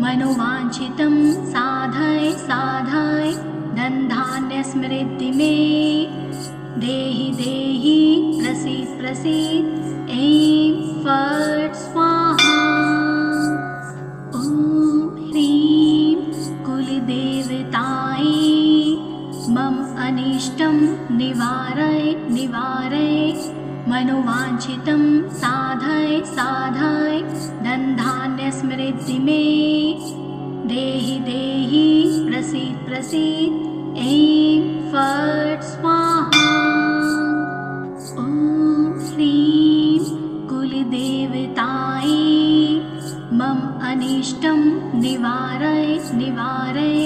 मनोवाञ्छितं साधय साधय धनधान्यस्मृद्धि मे देहि देहि प्रसीद प्रसीद ऐं फट् स्वाहा। स्मृति मे देहि देहि प्रसीद प्रसीद ऐं फट् स्वाहा। ॐ ह्रीं कुलदेवतायै मम अनिष्टं निवारय निवारय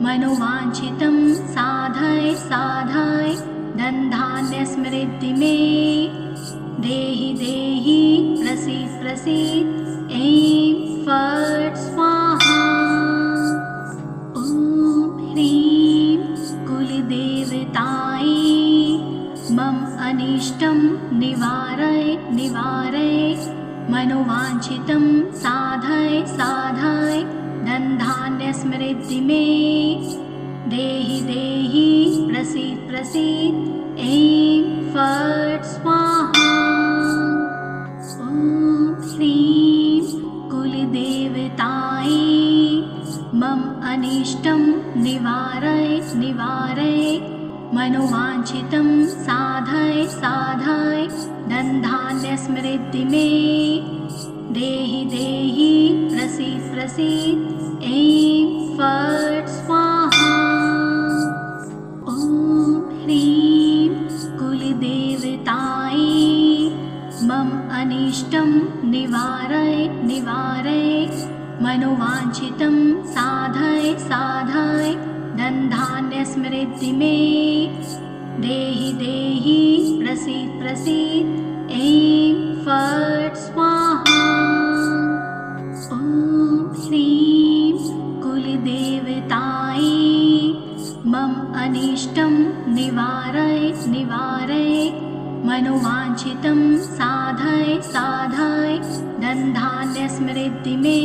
मनोवाञ्छितं साधय साधय धनधान्य स्मृति मे देहि देहि प्रसीद प्रसीद ऐं फट् स्वाहा। ॐ ह्रीं कुलदेवतायै मम अनिष्टं निवारय निवारय मनोवाञ्छितं साधय साधय धनधान्य स्मृति मे देहि देहि प्रसीद प्रसीद ऐं फट् स्वाहा। ॐ ह्रीं कुलदेवतायै मम अनिष्टं निवारय निवारय मनोवाञ्छितं साधय साधय धनधान्य स्मृति मे देहि देहि प्रसीद प्रसीद ऐं फट् स्वाहा। ॐ ह्रीं कुलदेवतायै मम अनिष्टं निवारय निवारय मनोवाञ्छितं साधय साधय धनधान्य स्मृति मे देहि देहि प्रसीद प्रसीद ऐं फट् स्वाहा। ॐ ह्रीं कुलदेवतायै मम अनिष्टं निवारय निवारय मनोवाञ्छितं साधय साधय धनधान्य स्मृति मे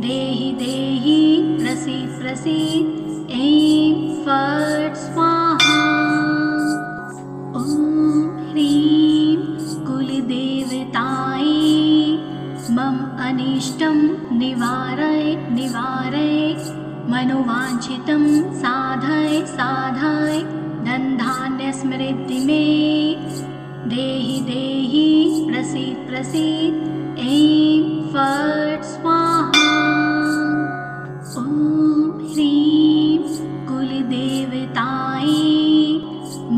देहि देहि प्रसीद प्रसीद ऐं फट् स्वाहा। ॐ ह्रीं कुलदेवतायै मम अनिष्टं निवारय निवारय मनोवाञ्छितं साधय साधय धनधान्य स्मृति मे देहि देहि प्रसीद प्रसीद ऐं फट् स्वाहा। ॐ ह्रीं कुलदेवतायै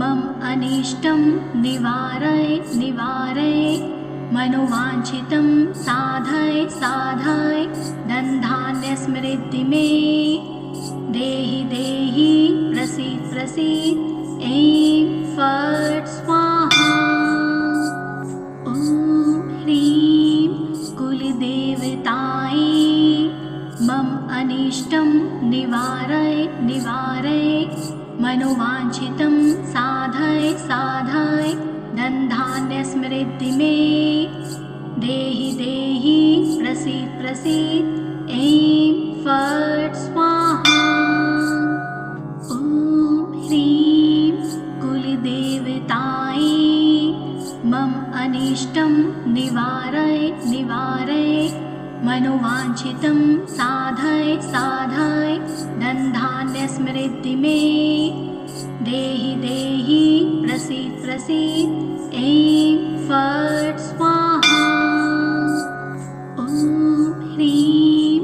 मम अनिष्टं निवारय निवारय मनोवाञ्छितं साधय साधय धनधान्य स्मृति मे देहि देहि प्रसीद प्रसीद ऐं फट् स्वाहा। ॐ ह्रीं कुलदेवतायै मम अनिष्टं निवारय निवारय मनोवाञ्छितं साधय साधय धनधान्य स्मृति मे देहि देहि प्रसीद प्रसीद ऐं फट् स्वाहा। ॐ ह्रीं कुलदेवतायै मम अनिष्टं निवारय निवारय मनोवाञ्छितं साधय साधय धनधान्य स्मृति मे देहि देहि प्रसीद प्रसीद ऐं फट् स्वाहा। ॐ ह्रीं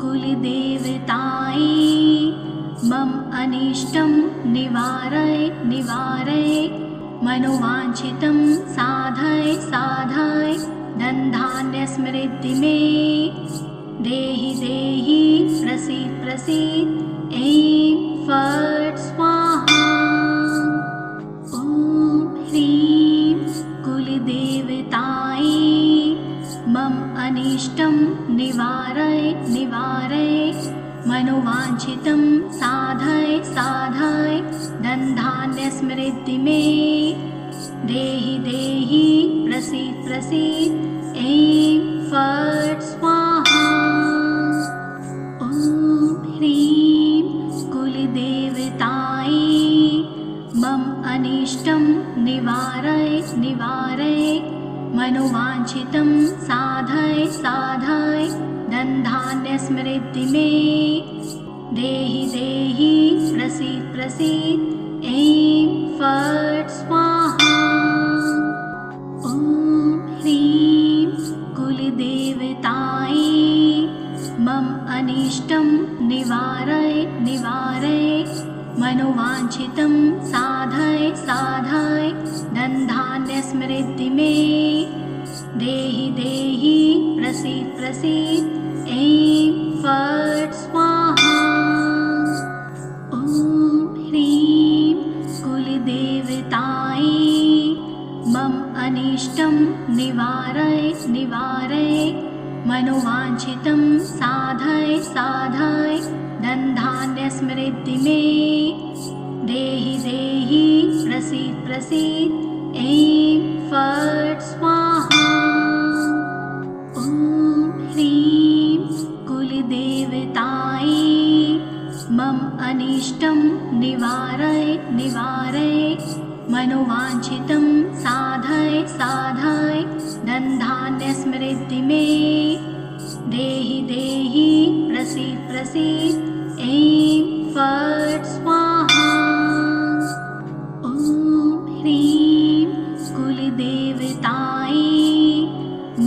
कुलदेवतायै मम अनिष्टं निवारय निवारय मनोवाञ्छितं साधय साधय धनधान्य स्मृति मे देहि देहि प्रसीद प्रसीद ऐं फट् स्वाहा। ॐ ह्रीं कुलदेवतायै मम अनिष्टं निवारय निवारय मनोवाञ्छितं साधय साधय धनधान्य स्मृति मे देहि देहि प्रसीद प्रसीद ऐं फट् स्वाहा। ॐ ह्रीं कुलदेवतायै मम अनिष्टं निवारय निवारय मनोवाञ्छितं साधय साधय धनधान्य स्मृति मे देहि देहि प्रसीद प्रसीद ऐं फट् स्वाहा। ॐ ह्रीं कुलदेवतायै मम अनिष्टं निवारय निवारय मनोवाञ्छितं साधय साधय धनधान्यसमृद्धि मे देहि देहि प्रसीद प्रसीद ऐं फट् स्वाहा। ॐ ह्रीं कुलदेवतायै मम अनिष्टं निवारय निवारय मनोवाञ्छितं साधय साधय धनधान्यसमृद्धि मे देहि देहि प्रसीद प्रसीद ऐं फट् स्वाहा। ॐ ह्रीं कुलदेवतायै मम अनिष्टं निवारय निवारय मनोवाञ्छितं साधय साधय धनधान्यसमृद्धि मे देहि देहि प्रसीद प्रसीद ऐं फट् स्वाहा। ॐ ह्रीं कुलदेवतायै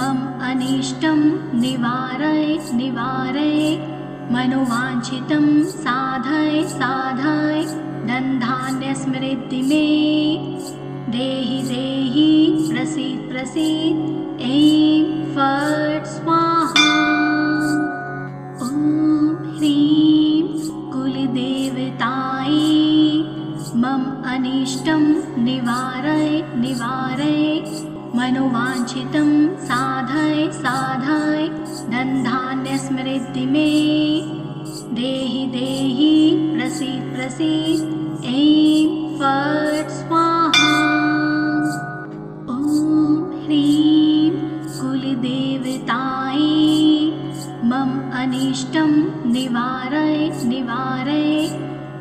मम अनिष्टं निवारय निवारय मनोवाञ्छितं साधय साधय धनधान्यसमृद्धि मे देहि देहि प्रसीद प्रसीद ऐं फट् स्वाहा। ॐ ह्रीं कुलदेवतायै मम अनिष्टं निवारय निवारय मनोवाञ्छितं साधय साधय धनधान्यसमृद्धि मे देहि देहि प्रसीद प्रसीद ऐं फट् स्वाहा। ॐ ह्रीं कुलदेवतायै मम अनिष्टं निवारय निवारय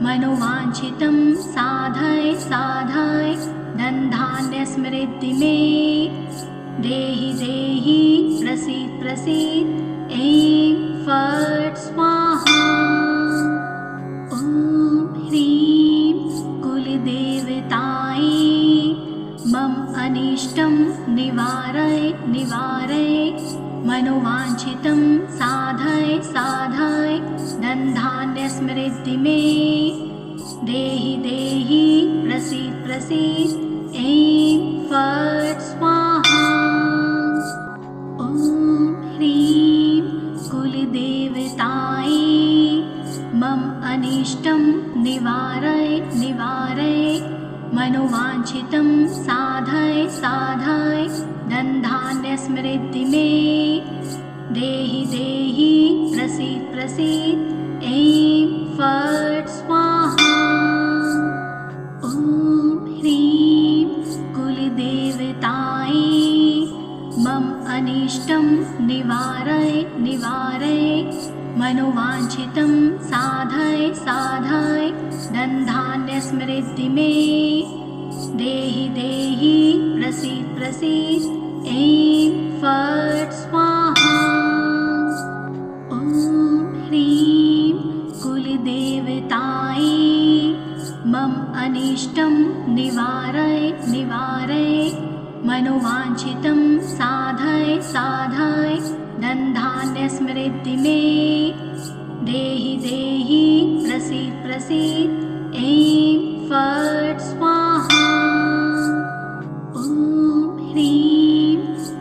मनोवाञ्छितं साधय साधय धनधान्यसमृद्धि मे देहि देहि प्रसीद प्रसीद ऐं फट् स्वाहा। ॐ ह्रीं कुलदेवतायै मम अनिष्टं निवारय निवारय मनोवाञ्छितं साधय साधय धनधान्यसमृद्धि मे देहि देहि प्रसीद प्रसीद ऐं फट् स्वाहा। ॐ ह्रीं कुलदेवतायै मम अनिष्टं निवारय निवारय मनोवाञ्छितं साधय साधय धनधान्यसमृद्धि मे देहि देहि प्रसीद प्रसीद ऐं फट् स्वाहा। ॐ ह्रीं कुलदेवतायै मम अनिष्टं निवारय निवारय मनोवाञ्छितं साधय साधय धनधान्यसमृद्धि मे देहि देहि प्रसीद प्रसीद ऐं फट् स्वाहा। ॐ ह्रीं कुलदेवतायै मम अनिष्टं निवारय निवारय मनोवाञ्छितं साधय साधय धनधान्यसमृद्धि मे देहि देहि प्रसीद प्रसीद ऐं फट् स्वाहा। ॐ ह्रीं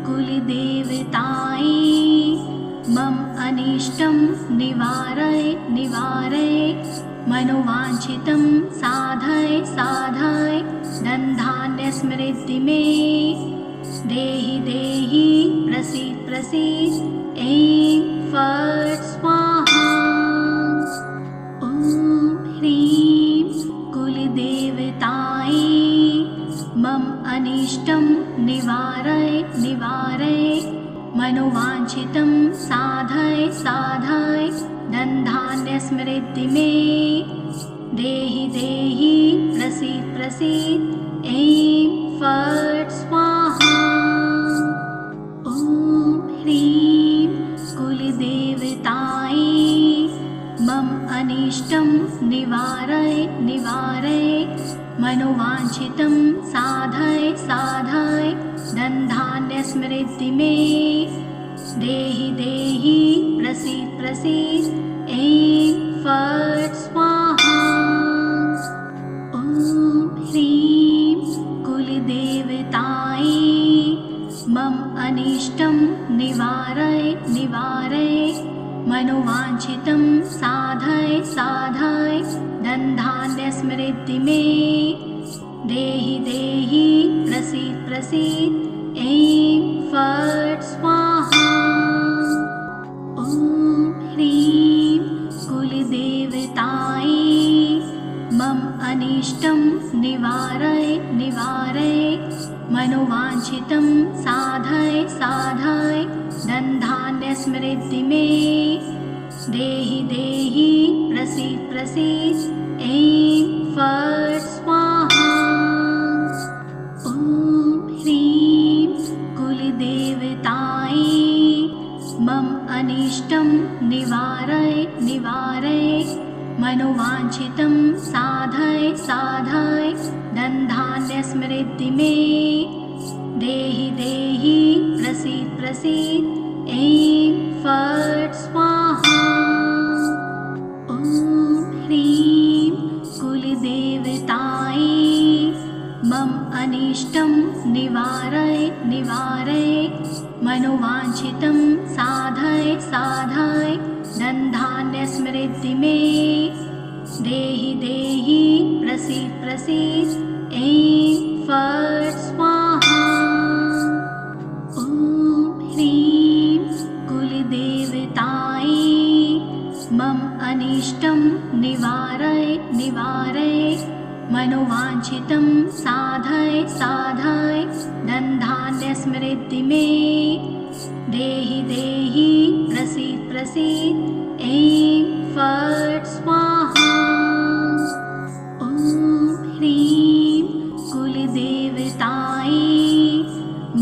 कुलदेवतायै मम अनिष्टं निवारय निवारय मनोवाञ्छितं साधय साधय धनधान्यसमृद्धि मे देहि देहि प्रसीद प्रसीद ऐं फट् स्वाहा। ॐ ह्रीं कुलदेवतायै मम अनिष्टं निवारय निवारय मनोवाञ्छितं साधय साधय धनधान्यसमृद्धि मे देहि देहि प्रसीद प्रसीद ऐं फट् स्वाहा। ॐ ह्रीं कुलदेवतायै मम अनिष्टं निवारय निवारय मनोवाञ्छितं साधय साधय धनधान्यसमृद्धि मे देहि देहि प्रसीद प्रसीद ऐं फट् स्वाहा। ॐ ह्रीं कुलदेवतायै मम अनिष्टं निवारय निवारय मनोवाञ्छितं साधय साधय धनधान्यसमृद्धि मे देहि देहि प्रसीद प्रसीद ऐं फट् स्वाहा। ॐ ह्रीं कुलदेवतायै मम अनिष्टं निवारय निवारय मनोवाञ्छितं साधय साधय धनधान्यसमृद्धि मे देहि देहि प्रसीद प्रसीद ऐं फट् स्वाहा। ॐ ह्रीं कुलदेवतायै मम अनिष्टं निवारय निवारय मनोवाञ्छितं साधय साधय धनधान्यसमृद्धि मे देहि देहि प्रसीद प्रसीद ऐं फट् स्वाहा। ॐ ह्रीं कुलदेवतायै मम अनिष्टं निवारय निवारय मनोवाञ्छितं साधय साधय धनधान्यसमृद्धि मे देहि देहि प्रसीद प्रसीद ऐं फट् स्वाहा। ॐ ह्रीं कुलदेवतायै मम अनिष्टं निवारय निवारय मनोवाञ्छितं साधय साधय धनधान्यसमृद्धि मे देहि देहि प्रसीद प्रसीद ऐं फट् स्वाहा। ॐ ह्रीं कुलदेवतायै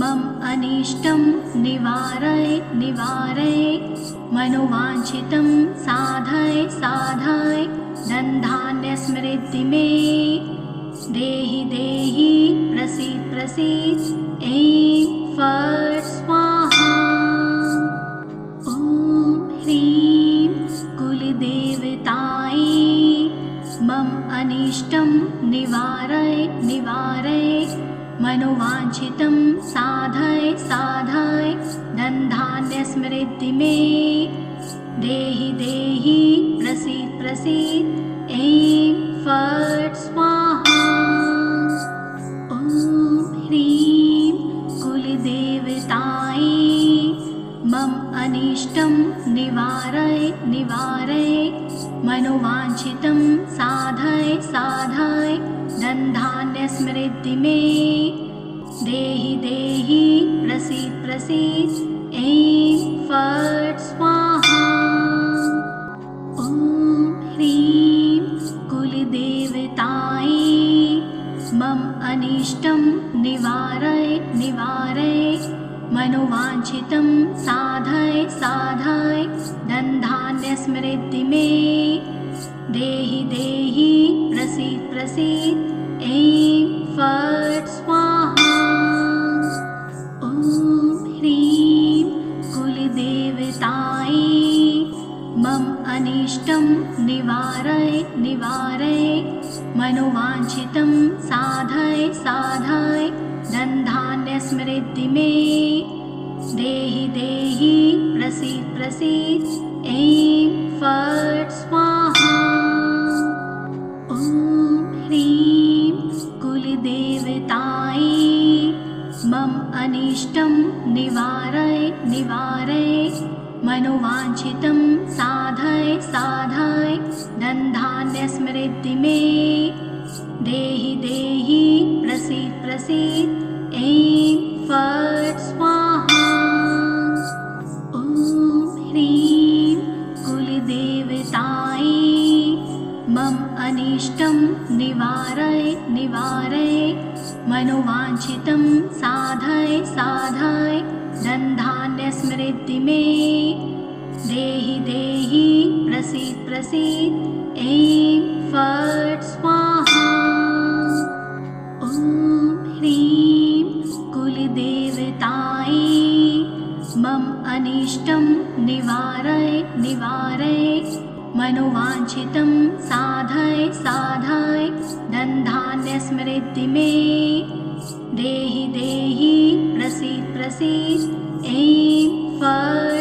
मम अनिष्टं निवारय निवारय मनोवाञ्छितं साधय साधय धनधान्यसमृद्धि मे देहि देहि प्रसीद प्रसीद ऐं फट् स्वाहा। ॐ ह्रीं कुलदेवतायै मम अनिष्टं निवारय निवारय मनोवाञ्छितं साधय साधय धनधान्यसमृद्धि मे देहि देहि प्रसीद प्रसीद ऐं फट् स्वाहा। ॐ ह्रीं कुलदेवतायै मम अनिष्टं निवारय निवारय मनोवाञ्छितं साधय साधय धनधान्यसमृद्धि मे देहि देहि प्रसीद प्रसीद ऐं फट् स्वाहा। ॐ ह्रीं कुलदेवतायै मम अनिष्टं निवारय निवारय मनोवाञ्छितं साधय साधय धनधान्यसमृद्धि मे देहि देहि प्रसीद प्रसीद ऐं फट् स्वाहा। ॐ ह्रीं कुलदेवतायै मम अनिष्टं निवारय निवारय मनोवाञ्छितं साधय साधय धनधान्यसमृद्धि मे देहि देहि प्रसीद प्रसीद ऐं फट् स्वाहा। ॐ ह्रीं कुलदेवतायै मम अनिष्टं निवारय निवारय मनोवाञ्छितं साधय साधय धनधान्यसमृद्धि मे देहि देहि प्रसीद प्रसीद ऐं फट् स्वाहा। ॐ ह्रीं कुलदेवतायै मम अनिष्टं निवारय निवारय मनोवाञ्छितं साधय साधय धनधान्यसमृद्धि मे देहि देहि प्रसीद प्रसीद ऐं फट् स्वाहा। ॐ ह्रीं कुलदेवतायै मम अनिष्टं अभीष्टं निवारय निवारय मनोवाञ्छितं साधय साधय धनधान्य समृद्धि मे देहि देहि प्रसीद प्रसीद ऐं फट्